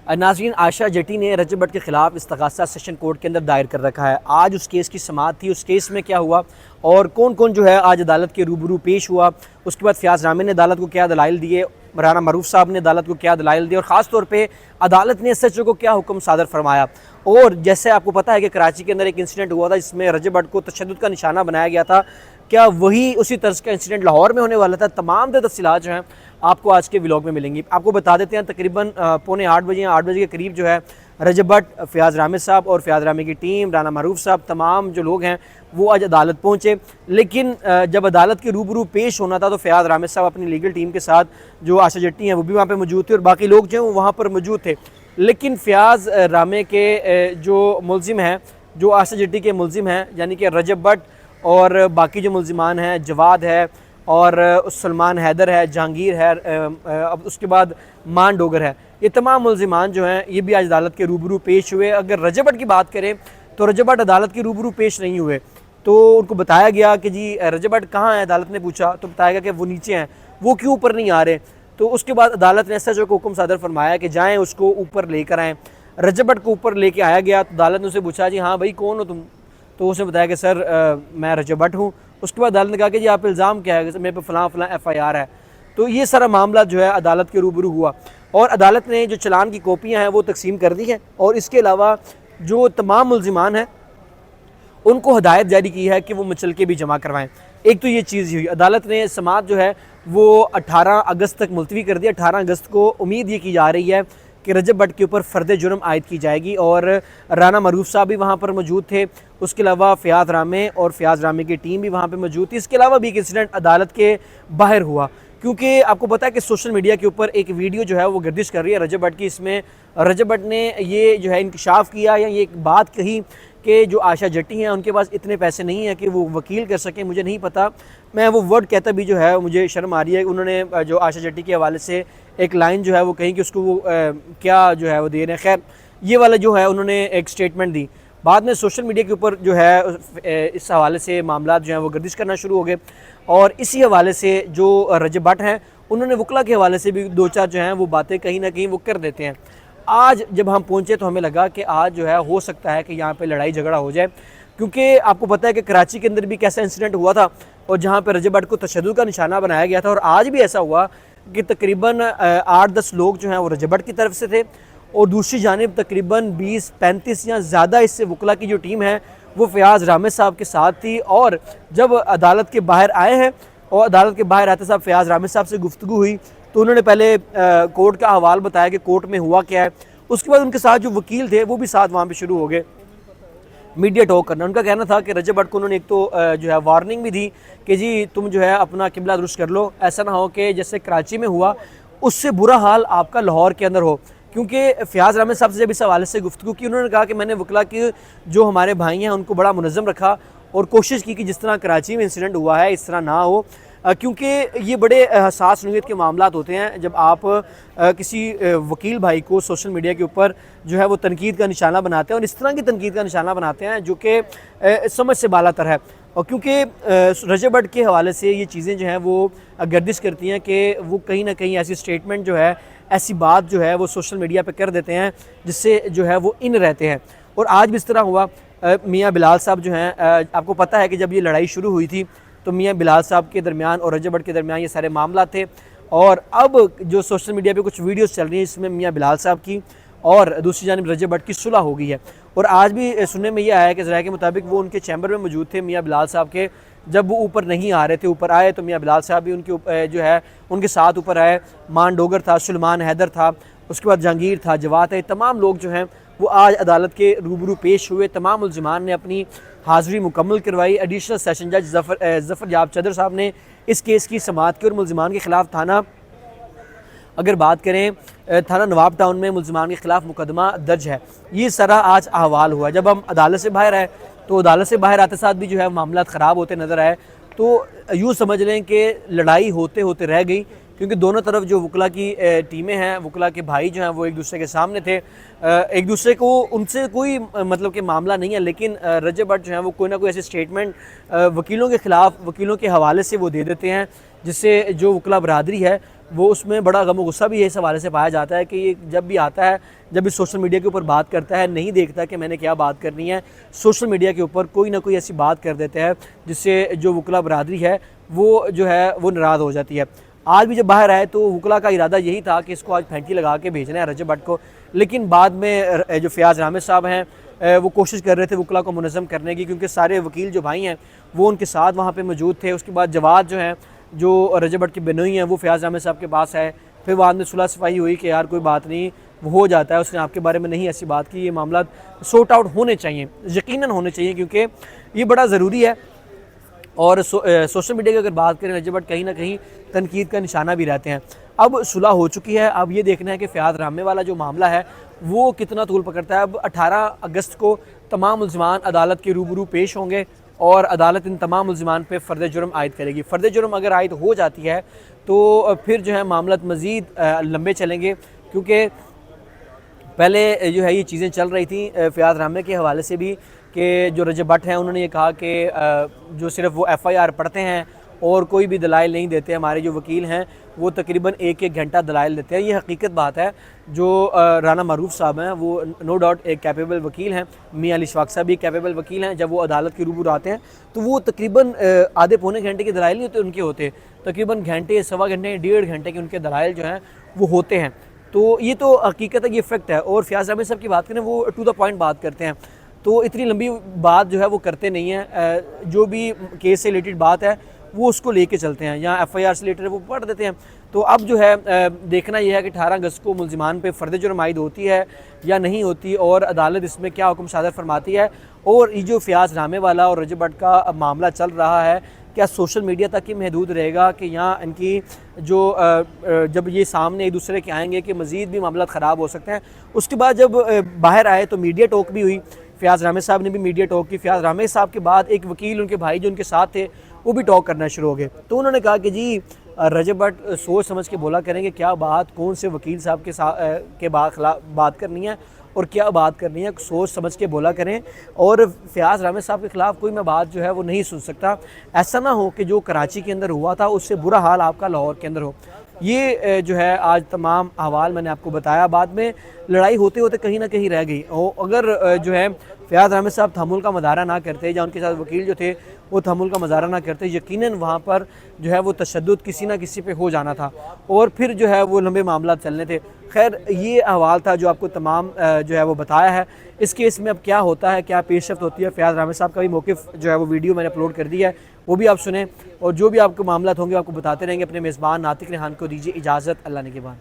नाज़रीन, आयशा जट्टी ने रजब भट्ट के ख़िलाफ़ इस्तग़ासा सेशन कोर्ट के अंदर दायर कर रखा है। आज उस केस की समाअत थी। उस केस में क्या हुआ और कौन कौन जो है आज अदालत के रूबरू पेश हुआ, उसके बाद फ़याज़ रामे ने अदालत को क्या दलाइल दिए, राना मरूफ साहब ने अदालत को क्या दलाइल दिए और ख़ास तौर पे अदालत ने SHO को क्या हुक्म सादर फरमाया। और जैसे आपको पता है कि कराची के अंदर एक इंसिडेंट हुआ था जिसमें रजब भट्ट को तशद्दुद का निशाना बनाया गया था, क्या वही उसी तर्ज का इंसिडेंट लाहौर में होने वाला था? तमाम तफ़सीलात जो हैं आपको आज के व्लॉग में मिलेंगी। आपको बता देते हैं तकरीबन 7:45 बजे या 8 बजे के करीब जो है रजब भट्ट, फ़याज़ रामे साहब और फ़याज़ रामे की टीम, राना मरूफ साहब, तमाम जो लोग हैं वो आज अदालत पहुँचे। लेकिन जब अदालत के रूबरू पेश होना था तो फ़याज़ रामे साहब अपनी लीगल टीम के साथ, जो आयशा जट्टी हैं वो भी वहाँ पर मौजूद थे और बाकी लोग जो हैं वो वहाँ पर मौजूद थे। लेकिन फ़याज़ रामे के जो मुलज़िम हैं, जो आयशा जट्टी के मुलज़िम हैं, यानी कि रजब भट्ट और बाकी जो मुलज़िमान हैं, जवाद है और सलमान हैदर है, जहांगीर है, अब उसके बाद मान डोगर है, ये तमाम मुलज़िमान जो हैं ये भी आज अदालत के रूबरू पेश हुए। अगर रजब भट्ट की बात करें तो रजब भट्ट अदालत के रूबरू पेश नहीं हुए। तो उनको बताया गया कि जी रजब भट्ट कहाँ है, अदालत ने पूछा तो बताया गया कि वो नीचे हैं, वो क्यों ऊपर नहीं आ रहे। तो उसके बाद अदालत ने SHO को हुक्म सादर फरमाया कि जाएँ उसको ऊपर लेकर आएँ। रजब भट्ट को ऊपर लेके आया गया तो अदालत ने उसे पूछा, जी हाँ भाई कौन हो तुम? तो उसने बताया कि सर मैं रजब भट्ट हूँ। उसके बाद अदालत ने कहा कि जी आप इल्ज़ाम क्या है, मेरे पे फ़लाँ FIR है। तो ये सारा मामला जो है अदालत के रूबरू हुआ और अदालत ने जो चलान की कॉपियाँ हैं वो तकसीम कर दी हैं और इसके अलावा जो तमाम मुलज़िमान हैं उनको हदायत जारी की है कि वो मुचलके भी जमा करवाएँ। एक तो ये चीज़ हुई। अदालत ने समाअत जो है वो 18 अगस्त तक मुलतवी कर दिया। 18 अगस्त को उम्मीद ये की जा रही है कि रजब भट्ट के ऊपर फ़र्द जुर्म आयद की जाएगी और राना मरूफ साहब भी वहाँ पर मौजूद थे। उसके अलावा फ़याज़ रामे और फ़याज़ रामे की टीम भी वहाँ पर मौजूद थी। इसके अलावा भी एक इंसिडेंट अदालत के बाहर हुआ, क्योंकि आपको पता है कि सोशल मीडिया के ऊपर एक वीडियो जो है वो गर्दिश कर रही है रजब भट्ट की। इसमें रजब भट्ट ने ये जो है इंकशाफ किया या ये एक बात कही कि जो आयशा जट्टी हैं उनके पास इतने पैसे नहीं हैं कि वो वकील कर सकें। मुझे नहीं पता, मैं वो वर्ड कहता भी जो है मुझे शर्म आ रही है। उन्होंने जो आयशा जट्टी के हवाले से एक लाइन जो है वो कही कि उसको वो क्या जो है वो दे रहे हैं। खैर ये वाला जो है उन्होंने एक स्टेटमेंट दी। बाद में सोशल मीडिया के ऊपर जो है इस हवाले से मामला जो हैं वो गर्दिश करना शुरू हो गए और इसी हवाले से जो रजब भट्ट हैं उन्होंने वकला के हवाले से भी दो चार जो हैं वो बातें कहीं ना कहीं वो कर देते हैं। आज जब हम पहुँचे तो हमें लगा कि आज जो है हो सकता है कि यहाँ पे लड़ाई झगड़ा हो जाए, क्योंकि आपको पता है कि कराची के अंदर भी कैसा इंसिडेंट हुआ था और जहाँ पे रजब भट्ट को तशद्दुद का निशाना बनाया गया था। और आज भी ऐसा हुआ कि तकरीबन 8-10 लोग जो हैं वो रजब भट्ट की तरफ से थे और दूसरी जानिब तकरीबन 20-35 या ज़्यादा इससे वकला की जो टीम है वो फ़याज़ रामे साहब के साथ थी। और जब अदालत के बाहर आए हैं और अदालत के बाहर आते साहब फ़याज़ रामे साहब से गुफ्तगू हुई तो उन्होंने पहले कोर्ट का हवाल बताया कि कोर्ट में हुआ क्या है। उसके बाद उनके साथ जो वकील थे वो भी साथ वहाँ पे शुरू हो गए मीडिया टॉक करना। उनका कहना था कि रजब भट्ट को उन्होंने एक तो जो है वार्निंग भी दी कि जी तुम जो है अपना किबला दुरुस्त कर लो, ऐसा ना हो कि जैसे कराची में हुआ उससे बुरा हाल आपका लाहौर के अंदर हो। क्योंकि फ़याज़ रामे साहब से जब इस हवाले से गुफ्तगू की उन्होंने कहा कि मैंने वकला के जो हमारे भाई हैं उनको बड़ा मुनज़्ज़म रखा और कोशिश की कि जिस तरह कराची में इंसिडेंट हुआ है इस तरह ना हो, क्योंकि ये बड़े हसास नौइयत के मामलात होते हैं जब आप किसी वकील भाई को सोशल मीडिया के ऊपर जो है वो तनकीद का निशाना बनाते हैं और इस तरह की तनकीद का निशाना बनाते हैं जो कि समझ से बालातर है। और क्योंकि रजब भट्ट के हवाले से ये चीज़ें जो हैं वो गर्दिश करती हैं कि वो कहीं ना कहीं ऐसी स्टेटमेंट जो है, ऐसी बात जो है वो सोशल मीडिया पे कर देते हैं जिससे जो है वो इन रहते हैं। और आज भी इस तरह हुआ। मियाँ बिलाल साहब जो हैं, आपको पता है कि जब ये लड़ाई शुरू हुई थी तो मियाँ बिलाल साहब के दरमियान और रजब भट्ट के दरमियान ये सारे मामला थे। और अब जो सोशल मीडिया पे कुछ वीडियोस चल रही हैं इसमें मियाँ बिलाल साहब की और दूसरी जानिब रजब भट्ट की सुलह हो गई है। और आज भी सुनने में ये आया कि ज़राए के मुताबिक वो उनके चैम्बर में मौजूद थे मियाँ बिलाल साहब के, जब वो ऊपर नहीं आ रहे थे, ऊपर आए तो मियाँ बिलाल साहब भी उनके जो है उनके साथ ऊपर आए। मान डोगर था, सलमान हैदर था, उसके बाद जहांगीर था, जवाद है, तमाम लोग जो हैं वो आज अदालत के रूबरू पेश हुए। तमाम मुलज़िमान ने अपनी हाज़िरी मुकम्मल करवाई। एडिशनल सेशन जज ज़फ़र जाब चदर साहब ने इस केस की समाअत की और मुलज़िमान के ख़िलाफ़ थाना, अगर बात करें थाना नवाब टाउन में मुलज़िमान के ख़िलाफ़ मुकदमा दर्ज है। ये सारा आज अहवाल हुआ। जब हम अदालत से बाहर आए तो अदालत से बाहर आते साथ भी जो है मामला ख़राब होते नज़र आए। तो यूँ समझ लें कि लड़ाई होते होते रह गई, क्योंकि दोनों तरफ जो वकला की टीमें हैं, वकला के भाई जो हैं वो एक दूसरे के सामने थे। एक दूसरे को उनसे कोई मतलब कि मामला नहीं है, लेकिन रजब भट्ट जो हैं वो कोई ना कोई ऐसे स्टेटमेंट वकीलों के ख़िलाफ़, वकीलों के हवाले से वो दे देते हैं जिससे जो वकला बरादरी है वो उसमें बड़ा गम गुस्सा भी इस हवाले से पाया जाता है कि ये जब भी आता है, जब भी सोशल मीडिया के ऊपर बात करता है, नहीं देखता कि मैंने क्या बात करनी है, सोशल मीडिया के ऊपर कोई ना कोई ऐसी बात कर देते हैं जिससे जो वकला बरादरी है वो जो है वो नाराज़ हो जाती है। आज भी जब बाहर आए तो वकला का इरादा यही था कि इसको आज फैंटी लगा के भेजना है रजब भट्ट को, लेकिन बाद में जो फयाज़ रामिद साहब हैं वो कोशिश कर रहे थे वकला को मुनज़्ज़म करने की, क्योंकि सारे वकील जो भाई हैं वो उनके साथ वहाँ पे मौजूद थे। उसके बाद जवाद जो हैं जो रजब भट्ट के बिनोई हैं वो फयाज़ रामिद साहब के पास आए, फिर बाद में सुलह सफाई हुई कि यार कोई बात नहीं, वो हो जाता है, उसने आपके बारे में नहीं ऐसी बात की, ये मामला सॉर्ट आउट होने चाहिए, यकीनन होने चाहिए, क्योंकि ये बड़ा ज़रूरी है। और सोशल मीडिया की अगर बात करें रजब भट्ट कहीं ना कहीं तनकीद का निशाना भी रहते हैं। अब सुलह हो चुकी है, अब ये देखना है कि फयाज़ रामे वाला जो मामला है वो कितना तूल पकड़ता है। अब 18 अगस्त को तमाम मुल्ज़िमान अदालत के रूबरू पेश होंगे और अदालत इन तमाम मुल्ज़िमान पे फ़र्द जुर्म आयद करेगी। फ़र्द जुर्म अगर आयद हो जाती है तो फिर जो है मामला मज़ीद लंबे चलेंगे, क्योंकि पहले जो है ये चीज़ें चल रही थी फयाज़ रामे के हवाले से भी कि जो रजब भट्ट हैं उन्होंने ये कहा कि जो सिर्फ वो FIR पढ़ते हैं और कोई भी दलाइल नहीं देते, हमारे जो वकील हैं वो तकरीबन एक घंटा दलाइल देते हैं। ये हकीकत बात है। जो राना मरूफ साहब हैं वो नो डाउट एक कैपेबल वकील हैं, मियां अली शफाक साहब भी कैपेबल वकील हैं। जब वो अदालत के रूबरू आते हैं तो वो तकरीबन आधे पौने घंटे के दलाइल नहीं होते उनके, होते तकरीबन घंटे, सवा घंटे, 1.5 घंटे के उनके दलाइल जो हैं वो होते हैं। तो ये तो हकीकत है, ये फैक्ट है। और फयाज़ रामे साहब की बात करें वो टू द पॉइंट बात करते हैं, तो इतनी लंबी बात जो है वो करते नहीं हैं। जो भी केस से रिलेटेड बात है वो उसको लेके चलते हैं, या FIR से रिलेटेड वो पढ़ देते हैं। तो अब जो है देखना यह है कि 18 अगस्त को मुल्ज़िमान पे फ़र्द जुर्म आयद होती है या नहीं होती, और अदालत इसमें क्या हुक्म सादर फरमाती है। और ये जो फयाज़ रामे वाला और रजब भट्ट का मामला चल रहा है, क्या सोशल मीडिया तक ही महदूद रहेगा कि यहाँ इनकी जो जब ये सामने एक दूसरे के आएंगे कि मज़ीद भी मामला ख़राब हो सकते हैं। उसके बाद जब बाहर आए तो मीडिया टॉक भी हुई, फयाज़ रामे साहब ने भी मीडिया टॉक की। फयाज़ रामे साहब के बाद एक वकील उनके भाई जो उनके साथ थे वो भी टॉक करना शुरू हो गए। तो उन्होंने कहा कि जी रजब भट्ट सोच समझ के बोला करेंगे क्या बात कौन से वकील साहब के साथ के बात करनी है और क्या बात करनी है, सोच समझ के बोला करें। और फयाज़ रामे साहब के ख़िलाफ़ कोई मैं बात जो है वो नहीं सुन सकता। ऐसा ना हो कि जो कराची के अंदर हुआ था उससे बुरा हाल आपका लाहौर के अंदर हो। ये जो है आज तमाम अहवाल मैंने आपको बताया, बाद में लड़ाई होते होते कहीं ना कहीं रह गई। और अगर जो है फयाज़ रामे साहब तहम्मुल का मुज़ाहरा ना करते, या उनके साथ वकील जो थे वो तहम्मुल का मुज़ाहरा ना करते, यकीनन वहाँ पर जो है वो तशद्दुद किसी ना किसी पे हो जाना था और फिर जो है वो लंबे मामला चलने थे। खैर ये अहवाल था जो आपको तमाम जो है वो बताया है। इस केस में अब क्या होता है, क्या पेशरफ्त होती है, फयाज़ रामे साहब का भी मौक़िफ़ जो है वो वीडियो मैंने अपलोड कर दिया है, वो भी आप सुने। और जो भी आपको मामला होंगे आपको बताते रहेंगे। अपने मेज़बान नातिक रेहान को दीजिए इजाज़त, अल्लाह ने के बाद।